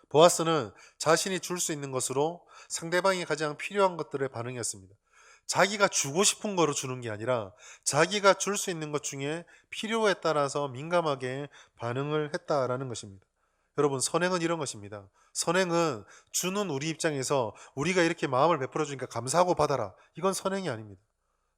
보아스는 자신이 줄 수 있는 것으로 상대방이 가장 필요한 것들에 반응했습니다. 자기가 주고 싶은 거로 주는 게 아니라 자기가 줄 수 있는 것 중에 필요에 따라서 민감하게 반응을 했다라는 것입니다. 여러분, 선행은 이런 것입니다. 선행은 주는 우리 입장에서 우리가 이렇게 마음을 베풀어 주니까 감사하고 받아라, 이건 선행이 아닙니다.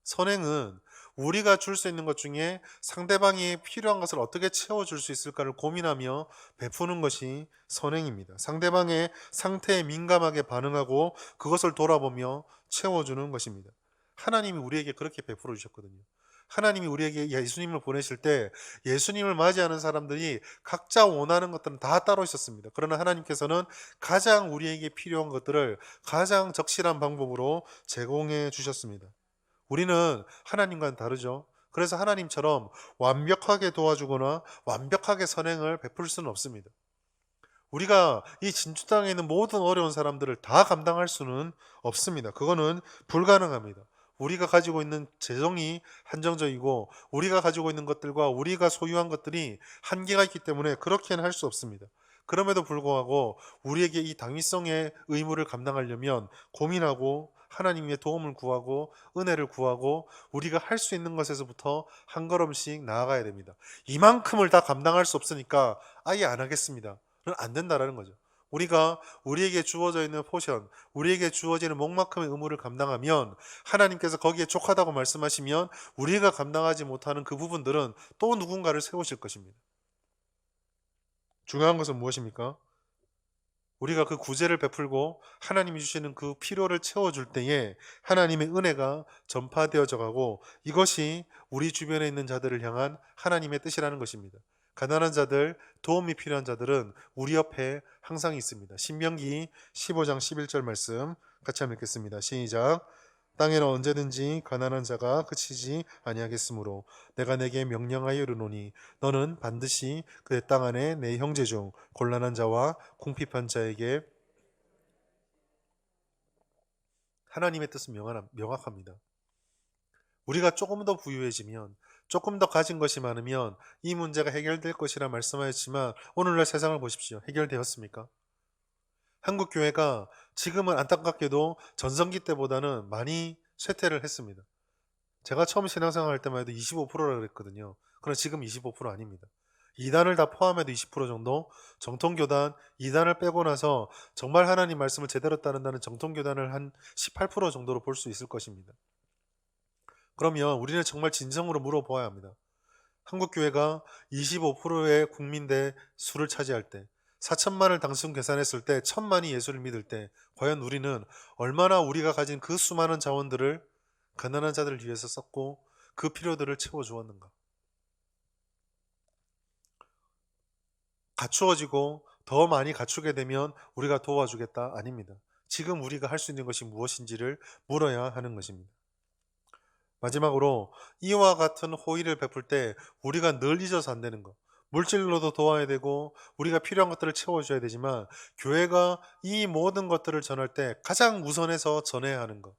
선행은 우리가 줄 수 있는 것 중에 상대방이 필요한 것을 어떻게 채워줄 수 있을까를 고민하며 베푸는 것이 선행입니다. 상대방의 상태에 민감하게 반응하고 그것을 돌아보며 채워주는 것입니다. 하나님이 우리에게 그렇게 베풀어 주셨거든요. 하나님이 우리에게 예수님을 보내실 때 예수님을 맞이하는 사람들이 각자 원하는 것들은 다 따로 있었습니다. 그러나 하나님께서는 가장 우리에게 필요한 것들을 가장 적실한 방법으로 제공해 주셨습니다. 우리는 하나님과는 다르죠. 그래서 하나님처럼 완벽하게 도와주거나 완벽하게 선행을 베풀 수는 없습니다. 우리가 이 진주 땅에 있는 모든 어려운 사람들을 다 감당할 수는 없습니다. 그거는 불가능합니다. 우리가 가지고 있는 재정이 한정적이고 우리가 가지고 있는 것들과 우리가 소유한 것들이 한계가 있기 때문에 그렇게는 할 수 없습니다. 그럼에도 불구하고 우리에게 이 당위성의 의무를 감당하려면 고민하고 하나님의 도움을 구하고 은혜를 구하고 우리가 할 수 있는 것에서부터 한 걸음씩 나아가야 됩니다. 이만큼을 다 감당할 수 없으니까 아예 안 하겠습니다. 그건 안 된다라는 거죠. 우리가 우리에게 주어져 있는 포션, 우리에게 주어지는 목만큼의 의무를 감당하면 하나님께서 거기에 족하다고 말씀하시면 우리가 감당하지 못하는 그 부분들은 또 누군가를 세우실 것입니다. 중요한 것은 무엇입니까? 우리가 그 구제를 베풀고 하나님이 주시는 그 필요를 채워줄 때에 하나님의 은혜가 전파되어져 가고, 이것이 우리 주변에 있는 자들을 향한 하나님의 뜻이라는 것입니다. 가난한 자들, 도움이 필요한 자들은 우리 옆에 항상 있습니다. 신명기 15장 11절 말씀 같이 한번 읽겠습니다. 시작. 땅에는 언제든지 가난한 자가 그치지 아니하겠으므로 내가 내게 명령하여 이르노니 너는 반드시 그 땅 안에 내 형제 중 곤란한 자와 궁핍한 자에게. 하나님의 뜻은 명확합니다. 우리가 조금 더 부유해지면, 조금 더 가진 것이 많으면 이 문제가 해결될 것이라 말씀하였지만 오늘날 세상을 보십시오. 해결되었습니까? 한국 교회가 지금은 안타깝게도 전성기 때보다는 많이 쇠퇴를 했습니다. 제가 처음 신앙생활 할 때만 해도 25%라 그랬거든요. 그러나 지금 25% 아닙니다. 이단을 다 포함해도 20% 정도, 정통교단, 이단을 빼고 나서 정말 하나님 말씀을 제대로 따른다는 정통교단을 한 18% 정도로 볼 수 있을 것입니다. 그러면 우리는 정말 진정으로 물어보아야 합니다. 한국교회가 25%의 국민대 수를 차지할 때, 4천만을 당sun 계산했을 때 1,000만이 예수를 믿을 때 과연 우리는 얼마나 우리가 가진 그 수많은 자원들을 가난한 자들을 위해서 썼고 그 필요들을 채워주었는가. 갖추어지고 더 많이 갖추게 되면 우리가 도와주겠다? 아닙니다. 지금 우리가 할 수 있는 것이 무엇인지를 물어야 하는 것입니다. 마지막으로 이와 같은 호의를 베풀 때 우리가 늘 잊어서 안 되는 것. 물질로도 도와야 되고 우리가 필요한 것들을 채워줘야 되지만 교회가 이 모든 것들을 전할 때 가장 우선해서 전해야 하는 것.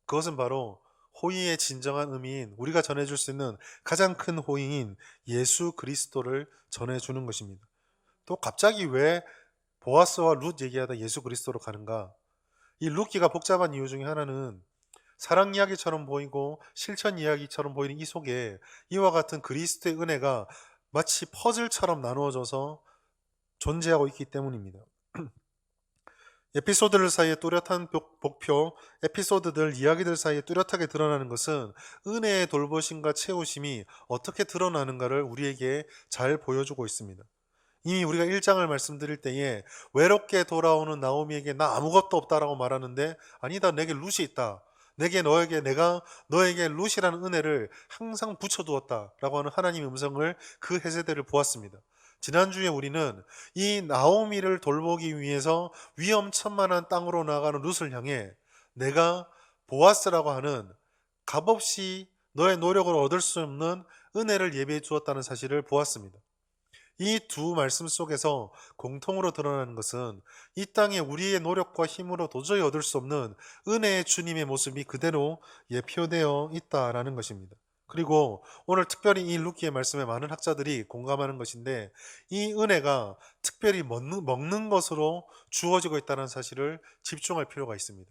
그것은 바로 호의의 진정한 의미인, 우리가 전해줄 수 있는 가장 큰 호의인 예수 그리스도를 전해주는 것입니다. 또 갑자기 왜 보아스와 룻 얘기하다 예수 그리스도로 가는가? 이 룻기가 복잡한 이유 중에 하나는 사랑 이야기처럼 보이고 실천 이야기처럼 보이는 이 속에 이와 같은 그리스도의 은혜가 마치 퍼즐처럼 나누어져서 존재하고 있기 때문입니다. 에피소드들 사이에 뚜렷한 복표, 에피소드들, 이야기들 사이에 뚜렷하게 드러나는 것은 은혜의 돌보심과 채우심이 어떻게 드러나는가를 우리에게 잘 보여주고 있습니다. 이미 우리가 1장을 말씀드릴 때에 외롭게 돌아오는 나오미에게 나 아무것도 없다라고 말하는데 아니다, 내게 룻이 있다. 내가 너에게 룻이라는 은혜를 항상 붙여두었다라고 하는 하나님의 음성을 그 해세대를 보았습니다. 지난주에 우리는 이 나오미를 돌보기 위해서 위험천만한 땅으로 나가는 룻을 향해 내가 보아스라고 하는 값없이 너의 노력으로 얻을 수 없는 은혜를 예비해 주었다는 사실을 보았습니다. 이 두 말씀 속에서 공통으로 드러나는 것은 이 땅에 우리의 노력과 힘으로 도저히 얻을 수 없는 은혜의 주님의 모습이 그대로 예표되어 있다라는 것입니다. 그리고 오늘 특별히 이 루키의 말씀에 많은 학자들이 공감하는 것인데 이 은혜가 특별히 먹는 것으로 주어지고 있다는 사실을 집중할 필요가 있습니다.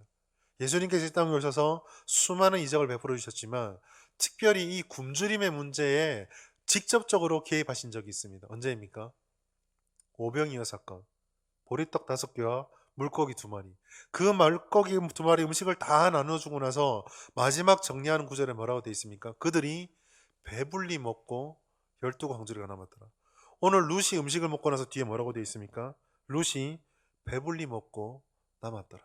예수님께서 이 땅에 오셔서 수많은 이적을 베풀어 주셨지만 특별히 이 굶주림의 문제에 직접적으로 개입하신 적이 있습니다. 언제입니까? 오병이어 사건. 보리떡 5개와 물고기 2마리. 그 물고기 2마리 음식을 다 나눠주고 나서 마지막 정리하는 구절에 뭐라고 되어 있습니까? 그들이 배불리 먹고 12광주리가 남았더라. 오늘 룻이 음식을 먹고 나서 뒤에 뭐라고 되어 있습니까? 룻이 배불리 먹고 남았더라.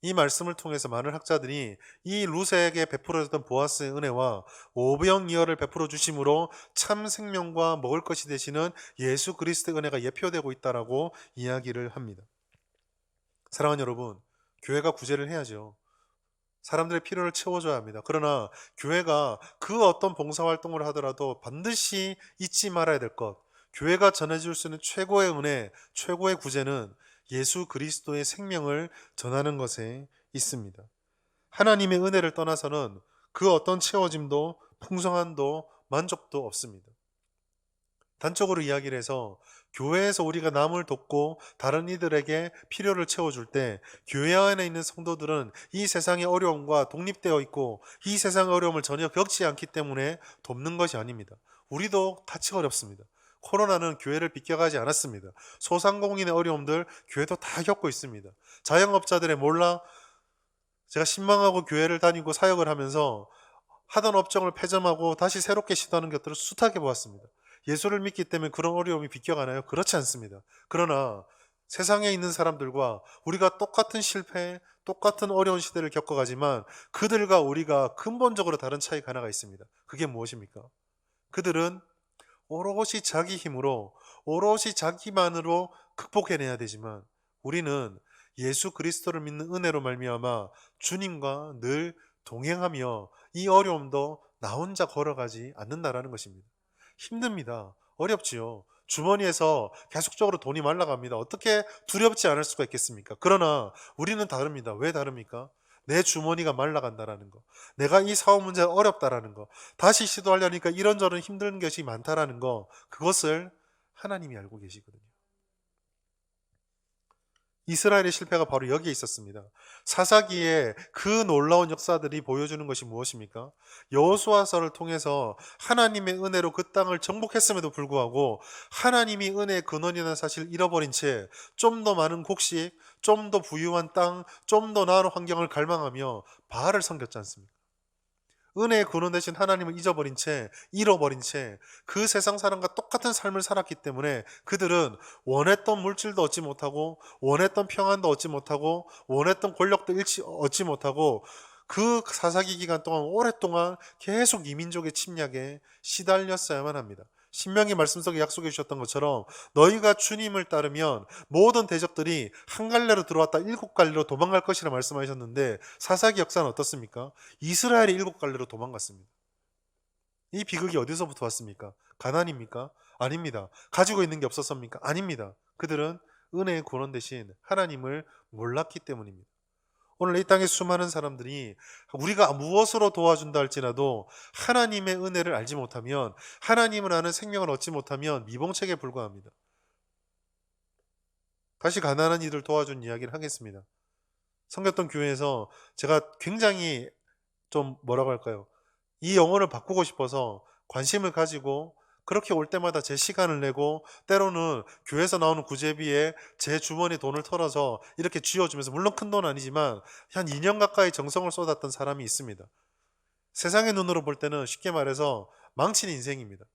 이 말씀을 통해서 많은 학자들이 이 룻에게 베풀어졌던 보아스의 은혜와 오병이어를 베풀어 주심으로 참 생명과 먹을 것이 되시는 예수 그리스도의 은혜가 예표되고 있다라고 이야기를 합니다. 사랑하는 여러분, 교회가 구제를 해야죠. 사람들의 필요를 채워줘야 합니다. 그러나 교회가 그 어떤 봉사활동을 하더라도 반드시 잊지 말아야 될 것, 교회가 전해줄 수 있는 최고의 은혜, 최고의 구제는 예수 그리스도의 생명을 전하는 것에 있습니다. 하나님의 은혜를 떠나서는 그 어떤 채워짐도 풍성함도 만족도 없습니다. 단적으로 이야기를 해서 교회에서 우리가 남을 돕고 다른 이들에게 필요를 채워줄 때 교회 안에 있는 성도들은 이 세상의 어려움과 독립되어 있고 이 세상의 어려움을 전혀 겪지 않기 때문에 돕는 것이 아닙니다. 우리도 같이 어렵습니다. 코로나는 교회를 비껴가지 않았습니다. 소상공인의 어려움들 교회도 다 겪고 있습니다. 자영업자들의 제가 신망하고 교회를 다니고 사역을 하면서 하던 업종을 폐점하고 다시 새롭게 시도하는 것들을 숱하게 보았습니다. 예수를 믿기 때문에 그런 어려움이 비껴가나요? 그렇지 않습니다. 그러나 세상에 있는 사람들과 우리가 똑같은 실패, 똑같은 어려운 시대를 겪어가지만 그들과 우리가 근본적으로 다른 차이가 하나가 있습니다. 그게 무엇입니까? 그들은 오롯이 자기 힘으로, 오롯이 자기만으로 극복해내야 되지만 우리는 예수 그리스도를 믿는 은혜로 말미암아 주님과 늘 동행하며 이 어려움도 나 혼자 걸어가지 않는다라는 것입니다. 힘듭니다. 어렵지요. 주머니에서 계속적으로 돈이 말라갑니다. 어떻게 두렵지 않을 수가 있겠습니까? 그러나 우리는 다릅니다. 왜 다릅니까? 내 주머니가 말라간다라는 거, 내가 이 사업 문제가 어렵다라는 거, 다시 시도하려니까 이런저런 힘든 것이 많다라는 거, 그것을 하나님이 알고 계시거든요. 이스라엘의 실패가 바로 여기에 있었습니다. 사사기에 그 놀라운 역사들이 보여주는 것이 무엇입니까? 여호수아서를 통해서 하나님의 은혜로 그 땅을 정복했음에도 불구하고 하나님이 은혜의 근원이라는 사실을 잃어버린 채 좀 더 많은 곡식, 좀 더 부유한 땅, 좀 더 나은 환경을 갈망하며 바알을 섬겼지 않습니까? 은혜의 근원 대신 하나님을 잊어버린 채, 잃어버린 채 그 세상 사람과 똑같은 삶을 살았기 때문에 그들은 원했던 물질도 얻지 못하고 원했던 평안도 얻지 못하고 원했던 권력도 얻지 못하고 그 사사기 기간 동안 오랫동안 계속 이민족의 침략에 시달렸어야만 합니다. 신명기 말씀 속에 약속해 주셨던 것처럼 너희가 주님을 따르면 모든 대적들이 한 갈래로 들어왔다 일곱 갈래로 도망갈 것이라 말씀하셨는데 사사기 역사는 어떻습니까? 이스라엘이 일곱 갈래로 도망갔습니다. 이 비극이 어디서부터 왔습니까? 가난입니까? 아닙니다. 가지고 있는 게 없었습니까? 아닙니다. 그들은 은혜의 근원 대신 하나님을 몰랐기 때문입니다. 오늘 이 땅에 수많은 사람들이 우리가 무엇으로 도와준다 할지라도 하나님의 은혜를 알지 못하면, 하나님을 아는 생명을 얻지 못하면 미봉책에 불과합니다. 다시 가난한 이들 도와준 이야기를 하겠습니다. 섬겼던 교회에서 제가 굉장히 좀 뭐라고 할까요? 이 영혼을 바꾸고 싶어서 관심을 가지고 그렇게 올 때마다 제 시간을 내고 때로는 교회에서 나오는 구제비에 제 주머니 돈을 털어서 이렇게 쥐어주면서, 물론 큰 돈 아니지만 한 2년 가까이 정성을 쏟았던 사람이 있습니다. 세상의 눈으로 볼 때는 쉽게 말해서 망친 인생입니다.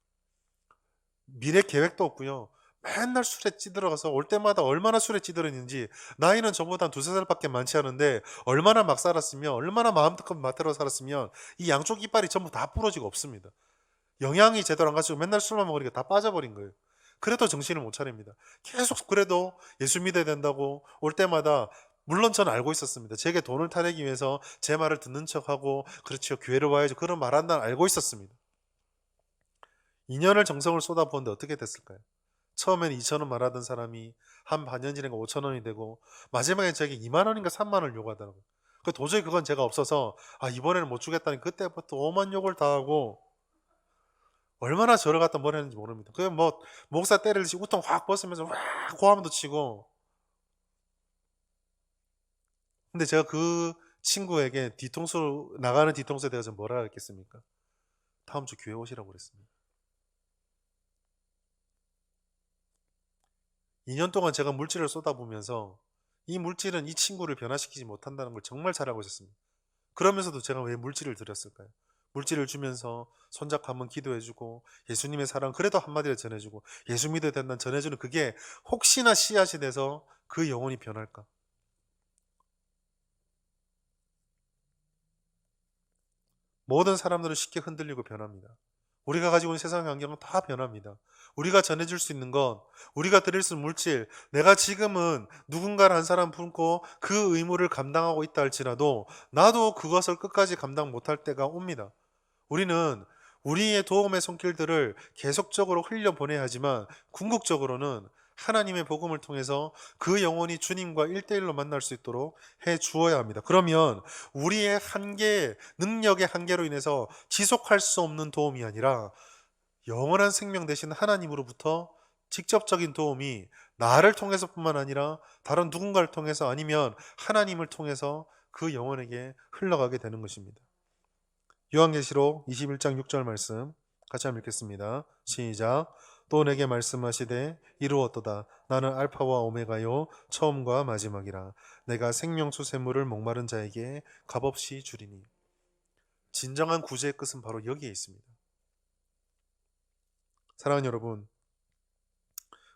미래 계획도 없고요. 맨날 술에 찌들어가서 올 때마다 얼마나 술에 찌들었는지, 나이는 저보다 한 두세 살밖에 많지 않은데 얼마나 막 살았으면, 얼마나 마음껏 맛대로 살았으면 이 양쪽 이빨이 전부 다 부러지고 없습니다. 영양이 제대로 안 가지고 맨날 술만 먹으니까 다 빠져버린 거예요. 그래도 정신을 못 차립니다. 계속 그래도 예수 믿어야 된다고 올 때마다, 물론 저는 알고 있었습니다. 제게 돈을 타내기 위해서 제 말을 듣는 척하고 그렇죠, 교회를 와야지, 그런 말 한다는 알고 있었습니다. 2년을 정성을 쏟아부었는데 어떻게 됐을까요? 처음엔 2,000원 말하던 사람이 한 반년 지나니까 5,000원이 되고 마지막에 제게 2만 원인가 3만 원을 요구하더라고요. 도저히 그건 제가 없어서 이번에는 못 주겠다니 그때부터 오만 욕을 다 하고 얼마나 저를 갖다 뭘 했는지 모릅니다. 그냥 뭐 목사 때리듯이 우통 확 벗으면서 확 고함도 치고. 근데 제가 그 친구에게 뒤통수 나가는 뒤통수에 대해서 뭐라 했겠습니까? 다음 주 교회 오시라고 그랬습니다. 2년 동안 제가 물질을 쏟아보면서 이 물질은 이 친구를 변화시키지 못한다는 걸 정말 잘 알고 있었습니다. 그러면서도 제가 왜 물질을 드렸을까요? 물질을 주면서 손잡고 한번 기도해주고 예수님의 사랑 그래도 한마디를 전해주고 예수 믿어야 된다는 전해주는 그게 혹시나 씨앗이 돼서 그 영혼이 변할까? 모든 사람들은 쉽게 흔들리고 변합니다. 우리가 가지고 있는 세상 환경은 다 변합니다. 우리가 전해줄 수 있는 것, 우리가 드릴 수 있는 물질, 내가 지금은 누군가를 한 사람 품고 그 의무를 감당하고 있다 할지라도 나도 그것을 끝까지 감당 못할 때가 옵니다. 우리는 우리의 도움의 손길들을 계속적으로 흘려보내야 하지만 궁극적으로는 하나님의 복음을 통해서 그 영혼이 주님과 1대1로 만날 수 있도록 해 주어야 합니다. 그러면 우리의 한계, 능력의 한계로 인해서 지속할 수 없는 도움이 아니라 영원한 생명 되신 하나님으로부터 직접적인 도움이 나를 통해서뿐만 아니라 다른 누군가를 통해서 아니면 하나님을 통해서 그 영혼에게 흘러가게 되는 것입니다. 요한계시록 21장 6절 말씀 같이 한번 읽겠습니다. 시작. 또 내게 말씀하시되 이루었도다. 나는 알파와 오메가요 처음과 마지막이라. 내가 생명수 샘물을 목마른 자에게 값없이 주리니. 진정한 구제의 끝은 바로 여기에 있습니다. 사랑하는 여러분,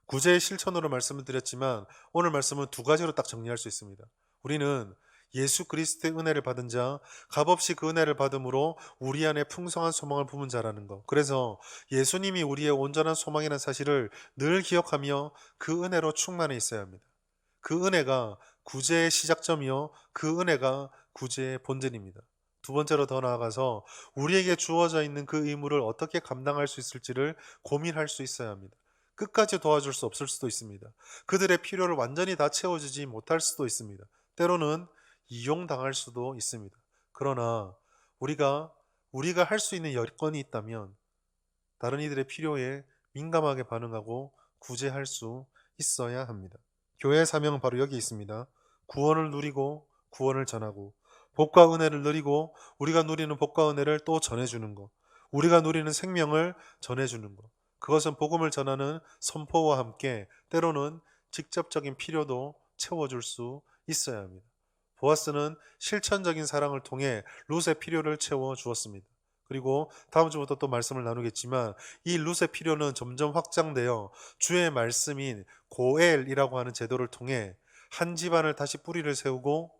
구제의 실천으로 말씀을 드렸지만 오늘 말씀은 두 가지로 딱 정리할 수 있습니다. 우리는 예수 그리스도의 은혜를 받은 자, 값없이 그 은혜를 받음으로 우리 안에 풍성한 소망을 품은 자라는 것. 그래서 예수님이 우리의 온전한 소망이라는 사실을 늘 기억하며 그 은혜로 충만해 있어야 합니다. 그 은혜가 구제의 시작점이요 그 은혜가 구제의 본질입니다. 두 번째로 더 나아가서 우리에게 주어져 있는 그 의무를 어떻게 감당할 수 있을지를 고민할 수 있어야 합니다. 끝까지 도와줄 수 없을 수도 있습니다. 그들의 필요를 완전히 다 채워주지 못할 수도 있습니다. 때로는 이용당할 수도 있습니다. 그러나 우리가 할 수 있는 여건이 있다면 다른 이들의 필요에 민감하게 반응하고 구제할 수 있어야 합니다. 교회의 사명은 바로 여기 있습니다. 구원을 누리고 구원을 전하고 복과 은혜를 누리고 우리가 누리는 복과 은혜를 또 전해주는 것, 우리가 누리는 생명을 전해주는 것, 그것은 복음을 전하는 선포와 함께 때로는 직접적인 필요도 채워줄 수 있어야 합니다. 보아스는 실천적인 사랑을 통해 룻의 필요를 채워주었습니다. 그리고 다음 주부터 또 말씀을 나누겠지만 이 룻의 필요는 점점 확장되어 주의 말씀인 고엘이라고 하는 제도를 통해 한 집안을 다시 뿌리를 세우고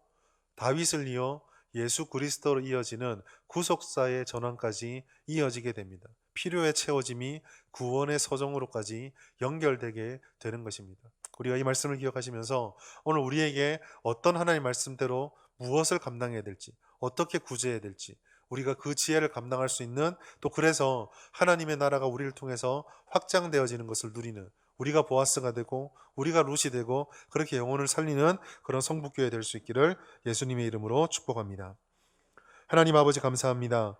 다윗을 이어 예수 그리스도로 이어지는 구속사의 전환까지 이어지게 됩니다. 필요의 채워짐이 구원의 서정으로까지 연결되게 되는 것입니다. 우리가 이 말씀을 기억하시면서 오늘 우리에게 어떤 하나님의 말씀대로 무엇을 감당해야 될지, 어떻게 구제해야 될지, 우리가 그 지혜를 감당할 수 있는, 또 그래서 하나님의 나라가 우리를 통해서 확장되어지는 것을 누리는, 우리가 보아스가 되고 우리가 룻이 되고 그렇게 영혼을 살리는 그런 성북교회 될 수 있기를 예수님의 이름으로 축복합니다. 하나님 아버지 감사합니다.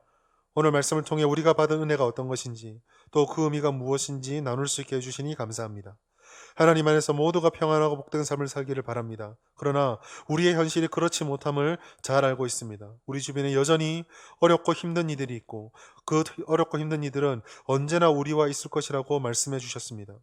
오늘 말씀을 통해 우리가 받은 은혜가 어떤 것인지 또 그 의미가 무엇인지 나눌 수 있게 해주시니 감사합니다. 하나님 안에서 모두가 평안하고 복된 삶을 살기를 바랍니다. 그러나 우리의 현실이 그렇지 못함을 잘 알고 있습니다. 우리 주변에 여전히 어렵고 힘든 이들이 있고 그 어렵고 힘든 이들은 언제나 우리와 있을 것이라고 말씀해 주셨습니다.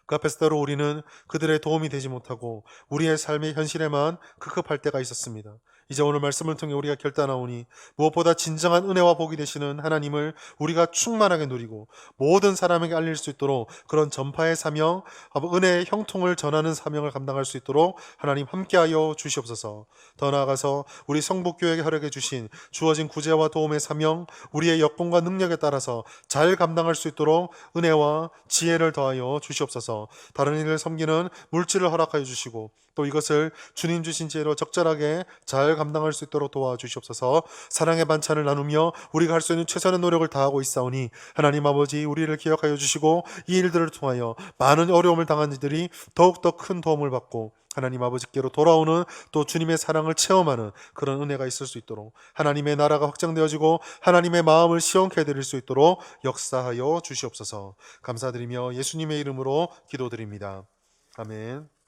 그 앞에서 때로 우리는 그들의 도움이 되지 못하고 우리의 삶의 현실에만 급급할 때가 있었습니다. 이제 오늘 말씀을 통해 우리가 결단하오니 무엇보다 진정한 은혜와 복이 되시는 하나님을 우리가 충만하게 누리고 모든 사람에게 알릴 수 있도록 그런 전파의 사명, 은혜의 형통을 전하는 사명을 감당할 수 있도록 하나님 함께하여 주시옵소서. 더 나아가서 우리 성북교회에게 허락해 주신 주어진 구제와 도움의 사명, 우리의 여건과 능력에 따라서 잘 감당할 수 있도록 은혜와 지혜를 더하여 주시옵소서. 다른 이를 섬기는 물질을 허락하여 주시고 또 이것을 주님 주신 지혜로 적절하게 잘 감당할 수 있도록 도와주시옵소서. 사랑의 반찬을 나누며 우리가 할 수 있는 최선의 노력을 다하고 있사오니 하나님 아버지 우리를 기억하여 주시고 이 일들을 통하여 많은 어려움을 당한 이들이 더욱더 큰 도움을 받고 하나님 아버지께로 돌아오는 또 주님의 사랑을 체험하는 그런 은혜가 있을 수 있도록 하나님의 나라가 확장되어지고 하나님의 마음을 시원케 해드릴 수 있도록 역사하여 주시옵소서. 감사드리며 예수님의 이름으로 기도드립니다. 아멘.